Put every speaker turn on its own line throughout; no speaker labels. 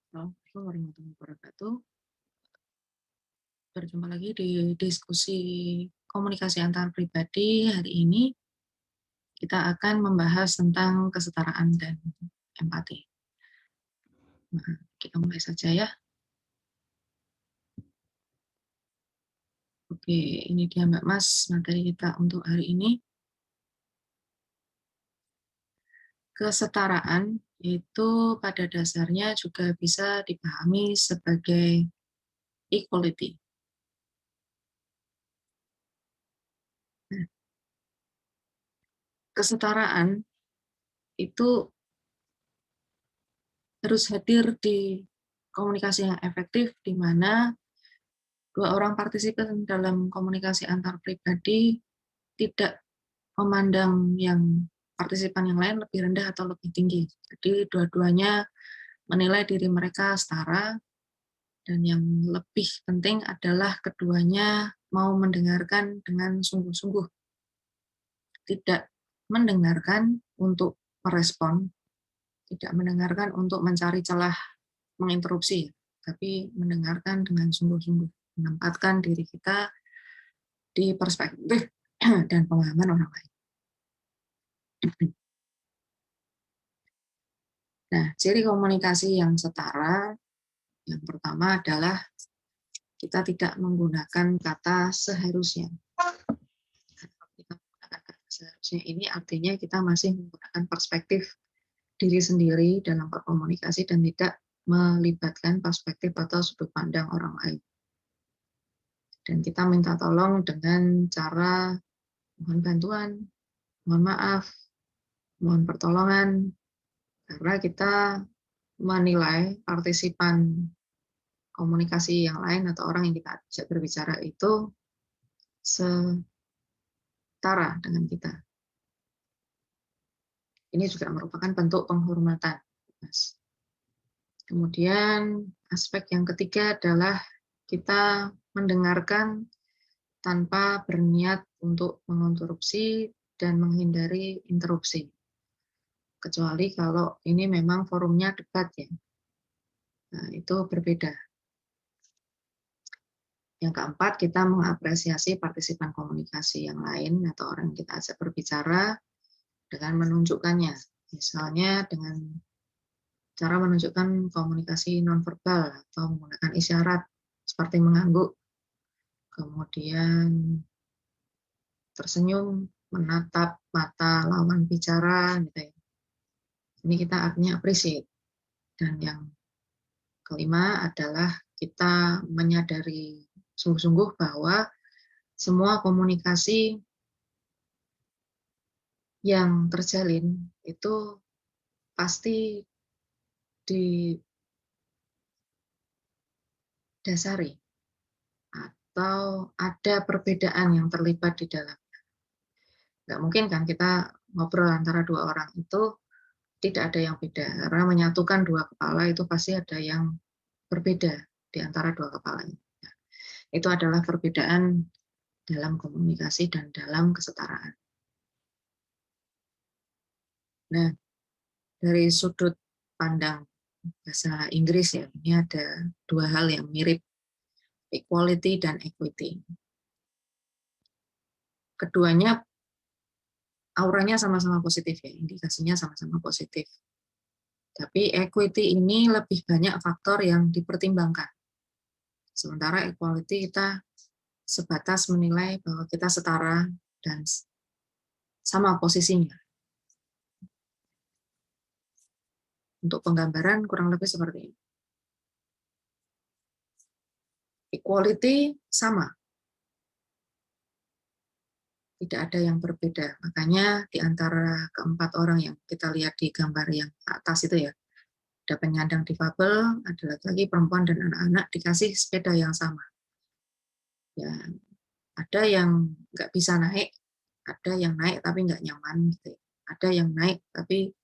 Assalamualaikum warahmatullahi wabarakatuh. Berjumpa lagi di diskusi komunikasi antar pribadi. Hari ini kita akan membahas tentang kesetaraan dan empati. Nah, kita mulai saja ya. Oke, ini dia Mbak Mas, materi kita untuk hari ini. Kesetaraan itu pada dasarnya juga bisa dipahami sebagai equality. Nah, kesetaraan itu harus hadir di komunikasi yang efektif, di mana dua orang partisipan dalam komunikasi antar pribadi tidak memandang yang partisipan yang lain lebih rendah atau lebih tinggi. Jadi dua-duanya menilai diri mereka setara, dan yang lebih penting adalah keduanya mau mendengarkan dengan sungguh-sungguh. Tidak mendengarkan untuk merespon, tidak mendengarkan untuk mencari celah menginterupsi, tapi mendengarkan dengan sungguh-sungguh, menempatkan diri kita di perspektif dan pemahaman orang lain. Nah, ciri komunikasi yang setara yang pertama adalah kita tidak menggunakan kata seharusnya. Kalau kita menggunakan kata seharusnya ini artinya kita masih menggunakan perspektif diri sendiri dalam berkomunikasi dan tidak melibatkan perspektif atau sudut pandang orang lain. Dan kita minta tolong dengan cara mohon bantuan, mohon maaf, mohon pertolongan, karena kita menilai partisipan komunikasi yang lain atau orang yang kita ajak berbicara itu setara dengan kita. Ini juga merupakan bentuk penghormatan. Kemudian aspek yang ketiga adalah kita mendengarkan tanpa berniat untuk menginterupsi dan menghindari interupsi. Kecuali kalau ini memang forumnya debat ya. Nah, itu berbeda. Yang keempat, kita mengapresiasi partisipan komunikasi yang lain atau orang yang kita ajak berbicara dengan menunjukkannya. Misalnya dengan cara menunjukkan komunikasi nonverbal atau menggunakan isyarat seperti mengangguk, kemudian tersenyum, menatap mata lawan bicara, gitu ya. Ini kita artinya appreciate. Dan yang kelima adalah kita menyadari sungguh-sungguh bahwa semua komunikasi yang terjalin itu pasti didasari atau ada perbedaan yang terlibat di dalam. Nggak mungkin kan kita ngobrol antara dua orang itu tidak ada yang beda, karena menyatukan dua kepala itu pasti ada yang berbeda di antara dua kepalanya. Itu adalah perbedaan dalam komunikasi dan dalam kesetaraan. Nah, dari sudut pandang bahasa Inggris ya, ini ada dua hal yang mirip, equality dan equity. Keduanya auranya sama-sama positif ya, indikasinya sama-sama positif. Tapi equity ini lebih banyak faktor yang dipertimbangkan. Sementara equality kita sebatas menilai bahwa kita setara dan sama posisinya. Untuk penggambaran kurang lebih seperti ini. Equality sama, tidak ada yang berbeda. Makanya di antara keempat orang yang kita lihat di gambar yang atas itu ya, ada penyandang difabel, ada laki-laki, perempuan, dan anak-anak dikasih sepeda yang sama. Ya, ada yang nggak bisa naik, ada yang naik tapi nggak nyaman, gitu. Ada yang naik tapi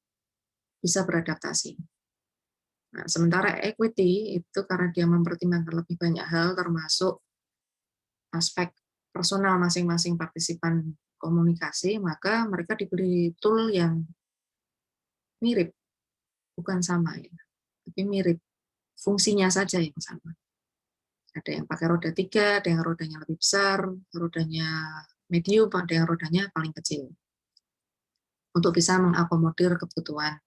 bisa beradaptasi. Nah, sementara equity itu karena dia mempertimbangkan lebih banyak hal, termasuk aspek personal masing-masing partisipan komunikasi, maka mereka diberi tool yang mirip, bukan sama ya, tapi mirip. fungsinya saja yang sama. Ada yang pakai roda 3, ada yang rodanya lebih besar, rodanya medium, ada yang rodanya paling kecil. Untuk bisa mengakomodir kebutuhan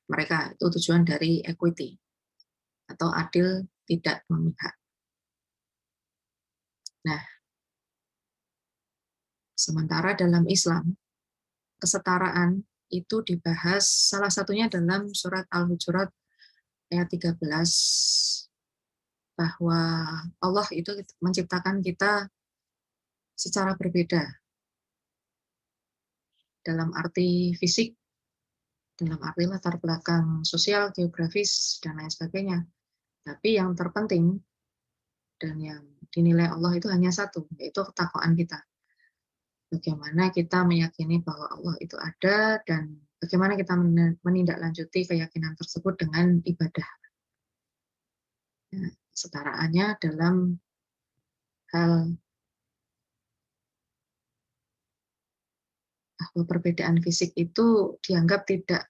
mereka. Itu tujuan dari equity atau adil tidak memihak. Nah, sementara dalam Islam, kesetaraan itu dibahas salah satunya dalam surat Al-Hujurat ayat 13, bahwa Allah itu menciptakan kita secara berbeda dalam arti fisik, dalam arti latar belakang sosial, geografis, dan lain sebagainya. Tapi yang terpenting dan yang dinilai Allah itu hanya satu, yaitu ketakwaan kita. Bagaimana kita meyakini bahwa Allah itu ada dan bagaimana kita menindaklanjuti keyakinan tersebut dengan ibadah. Nah, setaraannya dalam hal bahwa perbedaan fisik itu dianggap tidak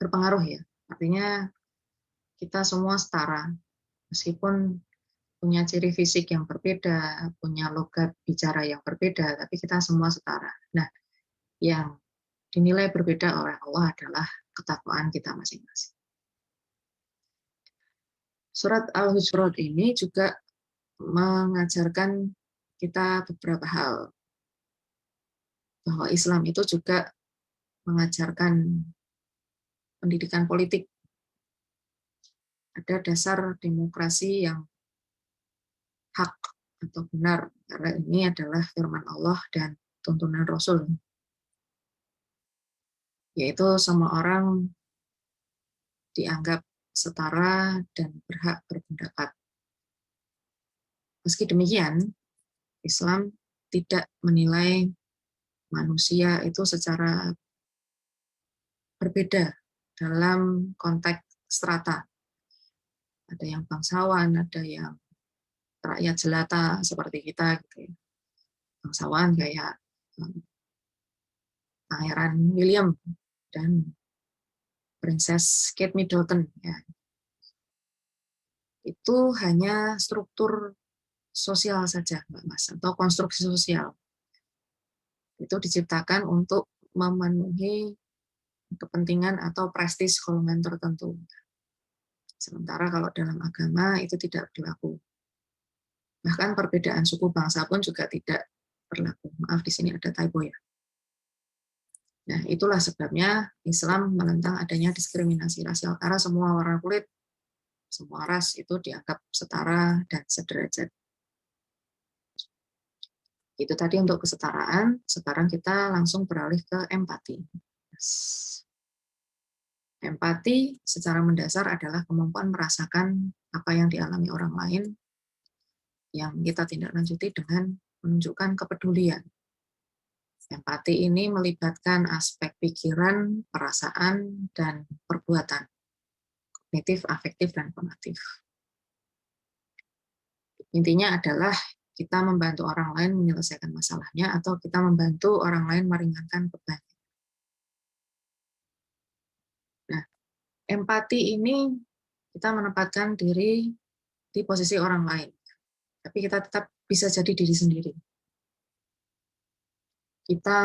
berpengaruh ya. Artinya kita semua setara, meskipun punya ciri fisik yang berbeda, punya logat bicara yang berbeda, tapi kita semua setara. Nah, yang dinilai berbeda oleh Allah adalah ketakwaan kita masing-masing. Surat Al-Hujurat ini juga mengajarkan kita beberapa hal. Bahwa Islam itu juga mengajarkan pendidikan politik. Ada dasar demokrasi yang hak atau benar, karena ini adalah firman Allah dan tuntunan Rasul, yaitu semua orang dianggap setara dan berhak berpendapat. Meski demikian, Islam tidak menilai manusia itu secara berbeda dalam konteks strata. Ada yang bangsawan, ada yang rakyat jelata seperti kita, gitu ya. Bangsawan kayak Pangeran William dan Princess Kate Middleton. Ya. Itu hanya struktur sosial saja, Mbak Mas, atau konstruksi sosial. Itu diciptakan untuk memenuhi kepentingan atau prestis golongan tertentu. Sementara kalau dalam agama itu tidak berlaku. Bahkan perbedaan suku bangsa pun juga tidak berlaku. Maaf, di sini ada typo ya. Nah, itulah sebabnya Islam menentang adanya diskriminasi rasial, karena semua warna kulit, semua ras itu dianggap setara dan sederajat. Itu tadi untuk kesetaraan. Sekarang kita langsung beralih ke empati. Empati secara mendasar adalah kemampuan merasakan apa yang dialami orang lain yang kita tindak lanjuti dengan menunjukkan kepedulian. Empati ini melibatkan aspek pikiran, perasaan, dan perbuatan, kognitif, afektif, dan konatif. Intinya adalah kita membantu orang lain menyelesaikan masalahnya atau kita membantu orang lain meringankan beban. Nah, empati ini kita menempatkan diri di posisi orang lain, tapi kita tetap bisa jadi diri sendiri. Kita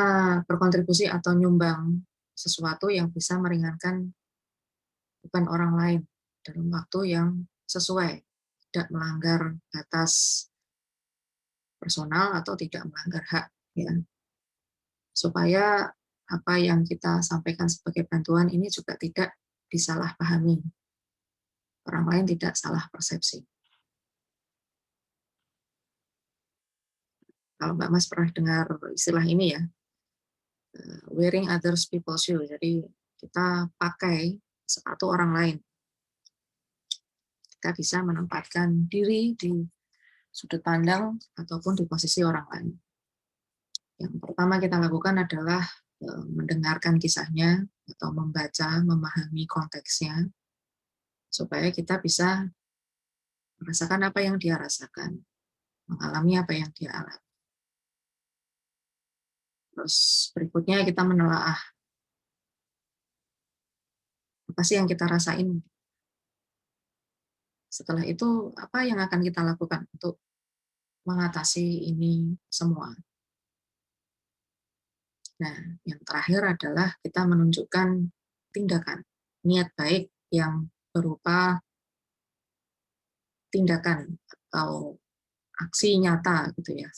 berkontribusi atau nyumbang sesuatu yang bisa meringankan beban orang lain dalam waktu yang sesuai, tidak melanggar batas personal atau tidak melanggar hak, ya. Supaya apa yang kita sampaikan sebagai bantuan ini juga tidak disalahpahami, orang lain tidak salah persepsi. Kalau Mbak Mas pernah dengar istilah ini ya, wearing others people's shoes, jadi kita pakai sepatu orang lain. Kita bisa menempatkan diri di sudut pandang ataupun di posisi orang lain. Yang pertama kita lakukan adalah mendengarkan kisahnya atau membaca, memahami konteksnya, supaya kita bisa merasakan apa yang dia rasakan, mengalami apa yang dia alami. Terus berikutnya kita menelaah apa sih yang kita rasain, Setelah itu, apa yang akan kita lakukan untuk mengatasi ini semua? Nah, yang terakhir adalah kita menunjukkan tindakan, niat baik yang berupa tindakan atau aksi nyata gitu ya.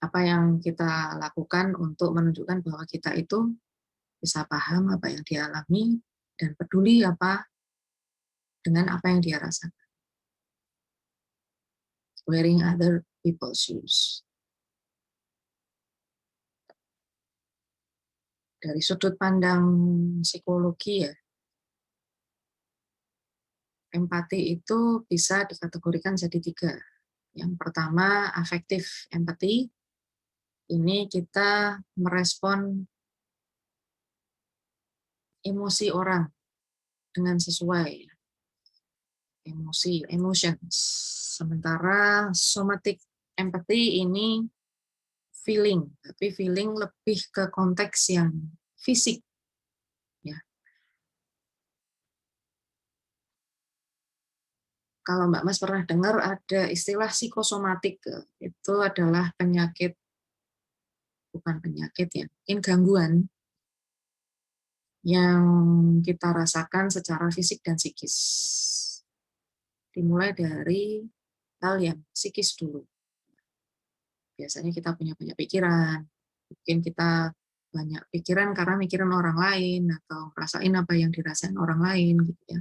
Apa yang kita lakukan untuk menunjukkan bahwa kita itu bisa paham apa yang dia alami dan peduli apa dengan apa yang dia rasakan. Wearing other people's shoes. Dari sudut pandang psikologi ya, empati itu bisa dikategorikan jadi 3. Yang pertama, affective empathy. Ini kita merespon emosi orang dengan sesuai emosi, emotions. Sementara somatic empathy ini feeling, tapi feeling lebih ke konteks yang fisik. Ya. Kalau Mbak Mas pernah dengar ada istilah psikosomatik, itu adalah penyakit, bukan penyakit ya, mungkin gangguan yang kita rasakan secara fisik dan psikis. Dimulai dari hal yang psikis dulu. Biasanya kita punya banyak pikiran, mungkin kita banyak pikiran karena mikirin orang lain atau rasain apa yang dirasain orang lain gitu ya.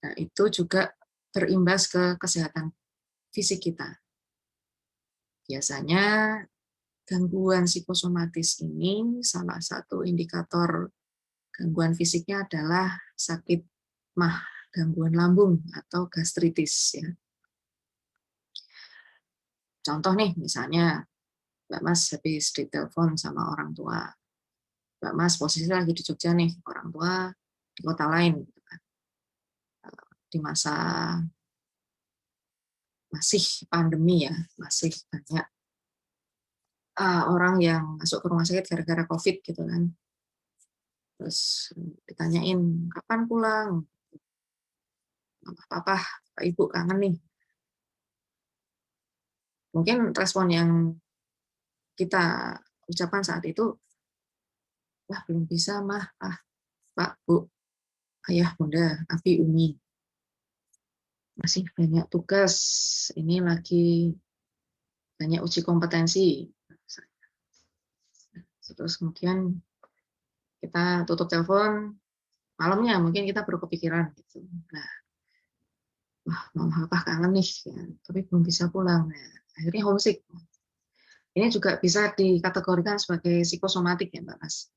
Nah, itu juga berimbas ke kesehatan fisik kita. Biasanya gangguan psikosomatis ini salah satu indikator gangguan fisiknya adalah sakit mah, gangguan lambung atau gastritis ya. Contoh nih, misalnya Mbak Mas habis ditelepon sama orang tua. Mbak Mas posisi lagi di Jogja nih, orang tua di kota lain gitu kan. Di masa masih pandemi ya, masih banyak orang yang masuk ke rumah sakit gara-gara COVID gitu kan. Terus ditanyain, kapan pulang? Papa, Ibu kangen nih. Mungkin respon yang kita ucapkan saat itu, wah belum bisa mah, Pak, Bu, Ayah, Bunda, Abi, Umi. Masih banyak tugas, ini lagi banyak uji kompetensi. Terus kemudian kita tutup telepon, malamnya mungkin kita baru kepikiran. Gitu. Nah, wah mama apa kangen nih, ya, tapi belum bisa pulang. Nah, akhirnya homesick. Ini juga bisa dikategorikan sebagai psikosomatik ya Mbak Mas.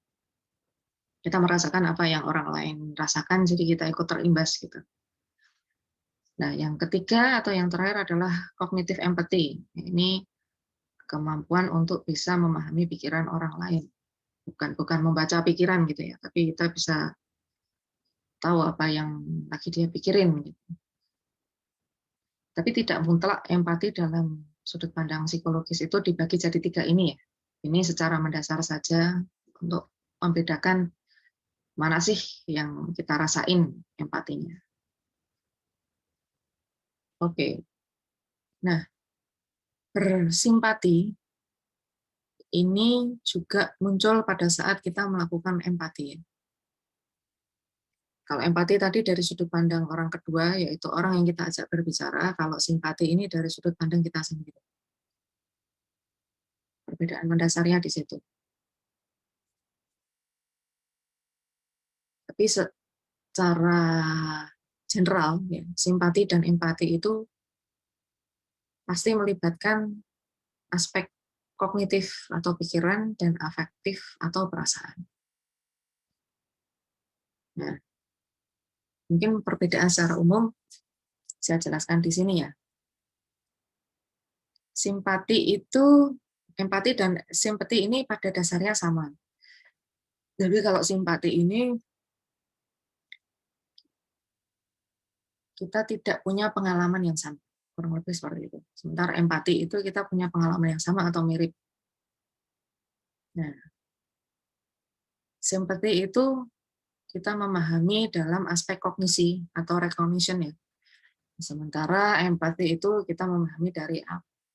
Kita merasakan apa yang orang lain rasakan, jadi kita ikut terimbas gitu. Nah, yang ketiga atau yang terakhir adalah cognitive empathy. Ini kemampuan untuk bisa memahami pikiran orang lain. Bukan membaca pikiran gitu ya, tapi kita bisa tahu apa yang lagi dia pikirin. Gitu. Tapi tidak mutlak empati dalam sudut pandang psikologis itu dibagi jadi 3 ini ya. Ini secara mendasar saja untuk membedakan mana sih yang kita rasain empatinya. Oke. Nah, bersimpati ini juga muncul pada saat kita melakukan empati. Kalau empati tadi dari sudut pandang orang kedua, yaitu orang yang kita ajak berbicara. Kalau simpati ini dari sudut pandang kita sendiri. Perbedaan mendasarnya di situ. Tapi secara general, ya, simpati dan empati itu pasti melibatkan aspek kognitif atau pikiran dan afektif atau perasaan. Nah, mungkin perbedaan secara umum saya jelaskan di sini ya. Empati dan simpati ini pada dasarnya sama. Jadi kalau simpati ini kita tidak punya pengalaman yang sama, kurang lebih seperti itu. Sementara empati itu kita punya pengalaman yang sama atau mirip. Nah, simpati itu kita memahami dalam aspek kognisi atau recognition ya. Sementara empati itu kita memahami dari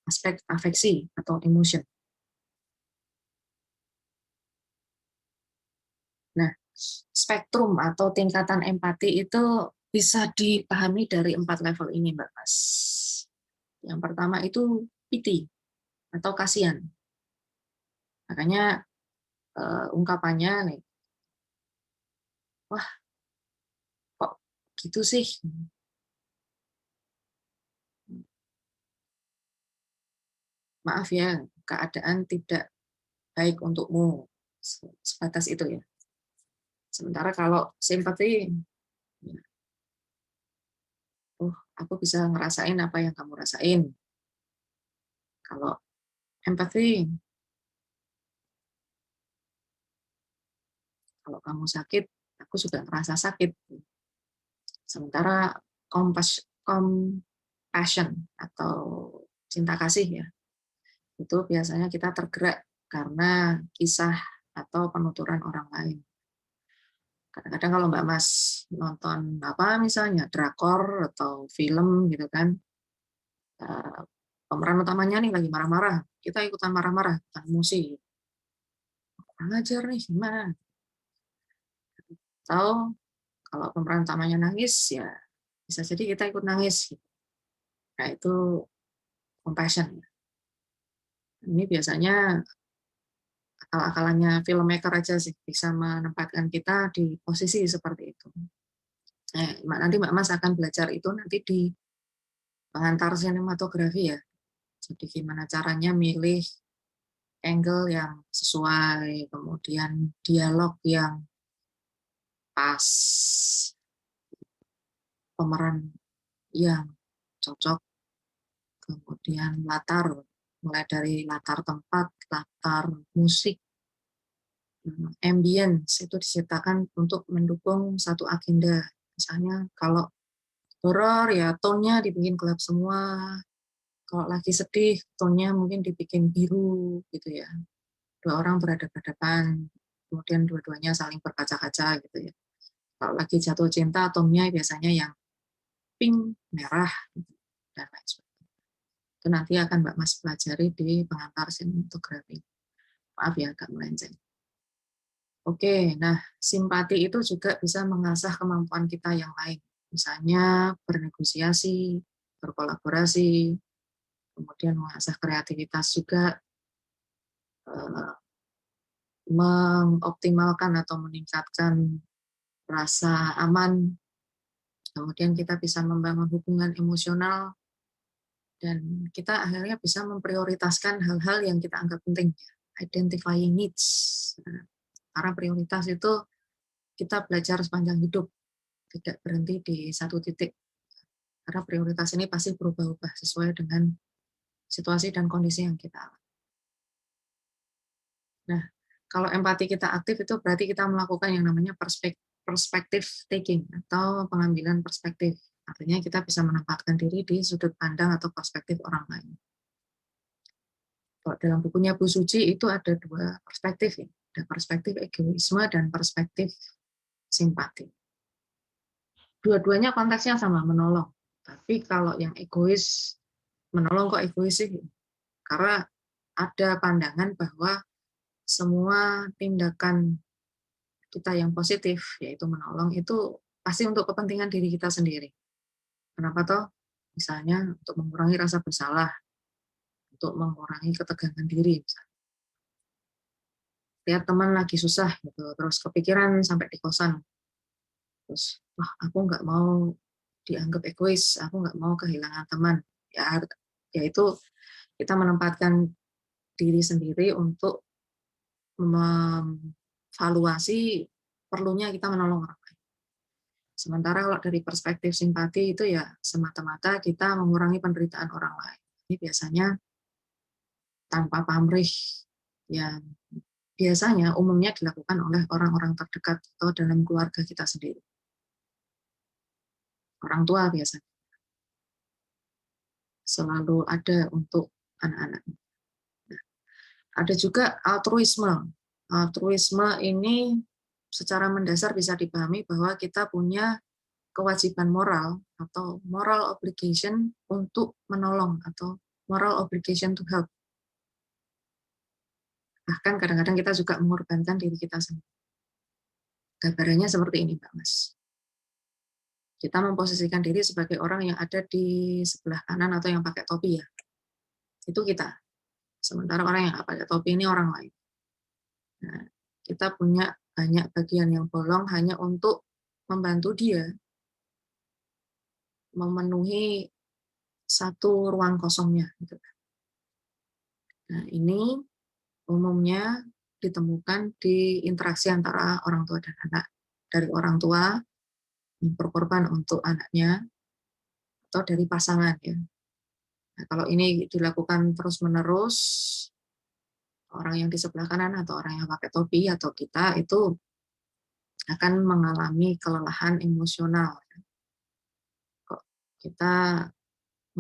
aspek afeksi atau emotion. Nah, spektrum atau tingkatan empati itu bisa dipahami dari 4 level ini, Mbak Mas. Yang pertama itu pity atau kasihan. Makanya ungkapannya nih, wah kok gitu sih? Maaf ya, keadaan tidak baik untukmu. Sebatas itu ya. Sementara kalau simpati, oh aku bisa ngerasain apa yang kamu rasain. Kalau empati, kalau kamu sakit, aku juga ngerasa sakit. Sementara compassion atau cinta kasih ya, itu biasanya kita tergerak karena kisah atau penuturan orang lain. Kadang-kadang kalau Mbak Mas nonton apa misalnya drakor atau film gitu kan, pemeran utamanya nih lagi marah-marah, kita ikutan marah-marah, ikutan emosi. Kurang ajar nih, gimana? Atau kalau pemeran utamanya nangis, ya bisa jadi kita ikut nangis. Nah, itu compassion. Ini biasanya akal-akalannya filmmaker aja sih, bisa menempatkan kita di posisi seperti itu. Nanti Mbak Mas akan belajar itu nanti di pengantar sinematografi ya. Jadi gimana caranya milih angle yang sesuai, kemudian dialog yang pas, pemeran yang cocok, kemudian latar, mulai dari latar tempat, latar musik, ambience itu diciptakan untuk mendukung satu agenda. Misalnya kalau horor ya tone-nya dibikin gelap semua, kalau lagi sedih tone-nya mungkin dibikin biru gitu ya. Dua orang berhadapan-hadapan, kemudian dua-duanya saling berkaca-kaca gitu ya. Kalau lagi jatuh cinta tone-nya biasanya yang pink, merah, gitu, dan lain sebagainya. Itu nanti akan Mbak Mas pelajari di pengantar sinematografi. Maaf ya, agak melenceng. Oke, nah simpati itu juga bisa mengasah kemampuan kita yang lain. Misalnya bernegosiasi, berkolaborasi, kemudian mengasah kreativitas juga, mengoptimalkan atau meningkatkan rasa aman, kemudian kita bisa membangun hubungan emosional, dan kita akhirnya bisa memprioritaskan hal-hal yang kita anggap penting, identifying needs. Nah, karena prioritas itu kita belajar sepanjang hidup, tidak berhenti di satu titik. Karena prioritas ini pasti berubah-ubah sesuai dengan situasi dan kondisi yang kita alami. Nah, kalau empati kita aktif itu berarti kita melakukan yang namanya perspective taking atau pengambilan perspektif. Artinya kita bisa menempatkan diri di sudut pandang atau perspektif orang lain. Kalau dalam bukunya Bu Suci itu ada 2 perspektif ya. Ada perspektif egoisme dan perspektif simpati. Dua-duanya konteksnya sama, menolong. Tapi kalau yang egois, menolong kok egois sih? Karena ada pandangan bahwa semua tindakan kita yang positif, yaitu menolong, itu pasti untuk kepentingan diri kita sendiri. Kenapa toh? Misalnya untuk mengurangi rasa bersalah, untuk mengurangi ketegangan diri. Misalnya. Lihat teman lagi susah, gitu, terus kepikiran sampai di kosan. Terus, wah aku nggak mau dianggap egois, aku nggak mau kehilangan teman. Ya itu kita menempatkan diri sendiri untuk mevaluasi perlunya kita menolong orang lain. Sementara kalau dari perspektif simpati itu ya semata-mata kita mengurangi penderitaan orang lain. Ini biasanya tanpa pamrih yang biasanya umumnya dilakukan oleh orang-orang terdekat atau dalam keluarga kita sendiri. Orang tua biasanya selalu ada untuk anak-anak. Nah, ada juga altruisme. Altruisme ini secara mendasar bisa dipahami bahwa kita punya kewajiban moral atau moral obligation untuk menolong atau moral obligation to help. Bahkan kadang-kadang kita juga mengorbankan diri kita sendiri. Gambarannya seperti ini, Mbak Mas. Kita memposisikan diri sebagai orang yang ada di sebelah kanan atau yang pakai topi ya. Itu kita. Sementara orang yang pakai topi ini orang lain. Nah, kita punya banyak bagian yang bolong hanya untuk membantu dia memenuhi satu ruang kosongnya. Gitu. Nah, ini umumnya ditemukan di interaksi antara orang tua dan anak. Dari orang tua yang berkorban untuk anaknya, atau dari pasangan. Ya. Nah, kalau ini dilakukan terus-menerus, orang yang di sebelah kanan atau orang yang pakai topi atau kita itu akan mengalami kelelahan emosional. Kok kita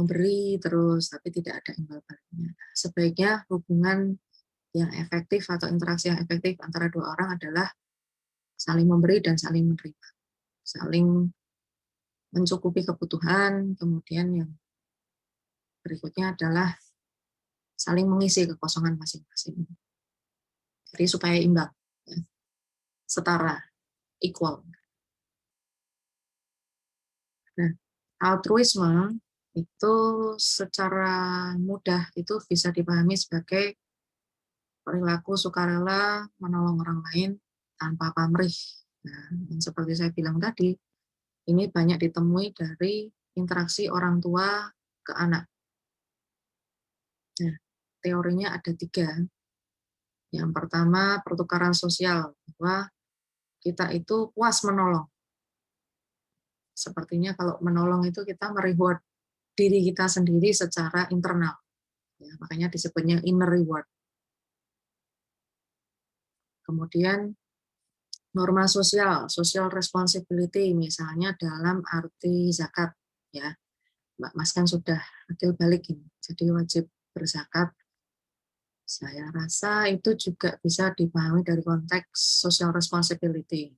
memberi terus, tapi tidak ada imbal baliknya. Sebaiknya hubungan yang efektif atau interaksi yang efektif antara dua orang adalah saling memberi dan saling menerima. Saling mencukupi kebutuhan, kemudian yang berikutnya adalah saling mengisi kekosongan masing-masing. Jadi supaya imbang, ya, setara, equal. Nah, altruisme itu secara mudah itu bisa dipahami sebagai perilaku sukarela menolong orang lain tanpa pamrih. Nah, yang seperti saya bilang tadi, ini banyak ditemui dari interaksi orang tua ke anak. Nah, teorinya ada 3. Yang pertama, pertukaran sosial, bahwa kita itu puas menolong. Sepertinya kalau menolong itu kita mereward diri kita sendiri secara internal. Ya, makanya disebutnya inner reward. Kemudian norma sosial, social responsibility, misalnya dalam arti zakat. Ya, Mbak Mas kan sudah adil balik ini, jadi wajib berzakat. Saya rasa itu juga bisa dipahami dari konteks social responsibility.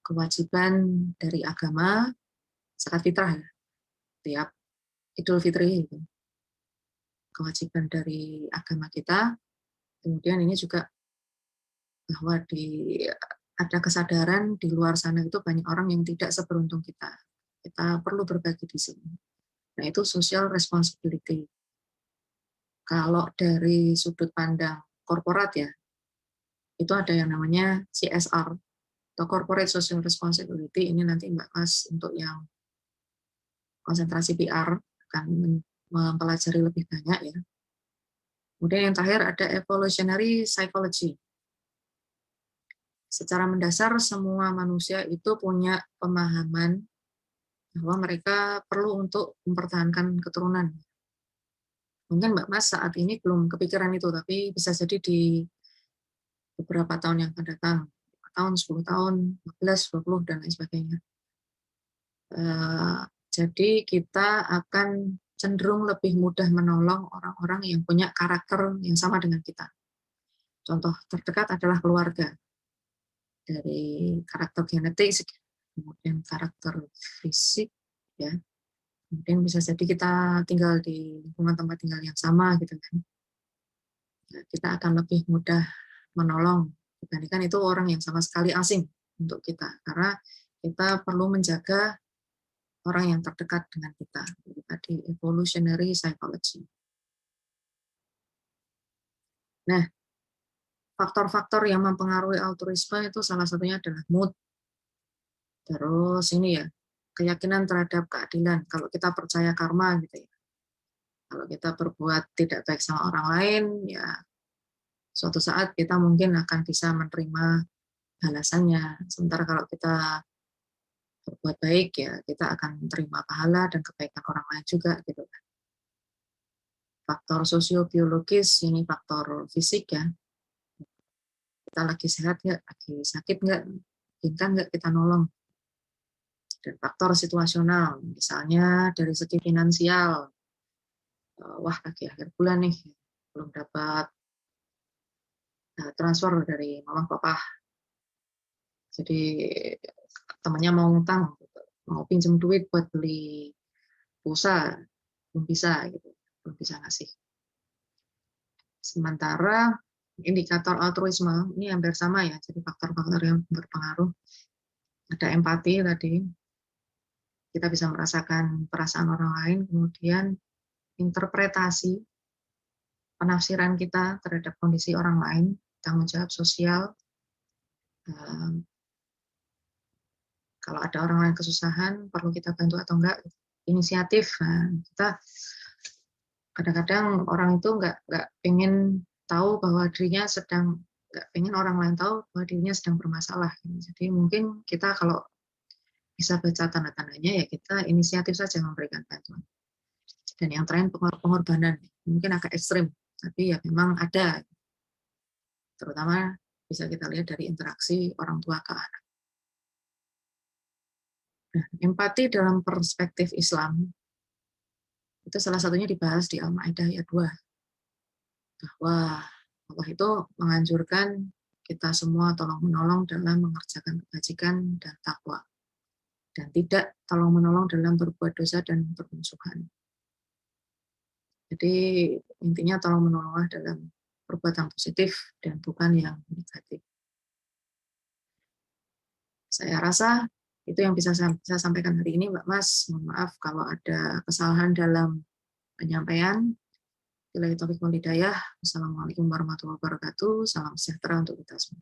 Kewajiban dari agama, zakat fitrah ya, tiap Idul Fitri itu. Kewajiban dari agama kita, kemudian ini juga bahwa ada kesadaran di luar sana itu banyak orang yang tidak seberuntung kita. Kita perlu berbagi di sini. Nah, itu social responsibility. Kalau dari sudut pandang korporat ya, itu ada yang namanya CSR, atau Corporate Social Responsibility. Ini nanti Mbak Mas untuk yang konsentrasi PR akan mempelajari lebih banyak ya. Kemudian yang terakhir ada evolutionary psychology. Secara mendasar semua manusia itu punya pemahaman bahwa mereka perlu untuk mempertahankan keturunan. Mungkin Mbak Mas saat ini belum kepikiran itu, tapi bisa jadi di beberapa tahun yang akan datang, 5 tahun, 10 tahun, 15, 20, dan lain sebagainya. Jadi kita akan cenderung lebih mudah menolong orang-orang yang punya karakter yang sama dengan kita. Contoh terdekat adalah keluarga. Dari karakter genetik, kemudian karakter fisik, ya. Kemudian bisa jadi kita tinggal di lingkungan tempat tinggal yang sama, gitu kan. Nah, kita akan lebih mudah menolong dibandingkan itu orang yang sama sekali asing untuk kita, karena kita perlu menjaga orang yang terdekat dengan kita. Jadi tadi evolutionary psychology. Nah, faktor-faktor yang mempengaruhi altruisme itu salah satunya adalah mood. Terus ini ya, keyakinan terhadap keadilan. Kalau kita percaya karma gitu ya. Kalau kita berbuat tidak baik sama orang lain, ya suatu saat kita mungkin akan bisa menerima balasannya. Sementara kalau kita berbuat baik, ya kita akan menerima pahala dan kebaikan orang lain juga gitu. Faktor sosiobiologis, ini faktor fisik ya. Kita lagi sehat nggak, lagi sakit nggak, mungkin nggak kita nolong. Dan faktor situasional, misalnya dari segi finansial, wah lagi akhir bulan nih, belum dapat transfer dari mama papa, Jadi temannya mau ngutang, gitu, mau pinjam duit buat beli pulsa, belum bisa gitu, belum bisa ngasih. Sementara indikator altruisme ini hampir sama ya, jadi faktor-faktor yang berpengaruh. Ada empati tadi, kita bisa merasakan perasaan orang lain, kemudian interpretasi, penafsiran kita terhadap kondisi orang lain, tanggung jawab sosial. Kalau ada orang lain kesusahan, perlu kita bantu atau enggak, inisiatif. Nah, kita kadang-kadang orang itu nggak pengen tahu bahwa dirinya sedang, nggak pengen orang lain tahu bahwa dirinya sedang bermasalah. Jadi mungkin kita kalau bisa baca tanda-tandanya, ya kita inisiatif saja memberikan bantuan. Dan yang terakhir pengorbanan, mungkin agak ekstrim, tapi ya memang ada, terutama bisa kita lihat dari interaksi orang tua ke anak. Nah, empati dalam perspektif Islam itu salah satunya dibahas di Al-Maidah ayat 2, bahwa Allah itu menganjurkan kita semua tolong-menolong dalam mengerjakan kebajikan dan takwa, dan tidak tolong-menolong dalam berbuat dosa dan bermusuhan. Jadi intinya tolong-menolonglah dalam perbuatan positif dan bukan yang negatif. Saya rasa itu yang bisa saya sampaikan hari ini, Mbak Mas. Mohon maaf kalau ada kesalahan dalam penyampaian. Billahi taufiq wal hidayah. Wassalamualaikum warahmatullahi wabarakatuh. Salam sejahtera untuk kita semua.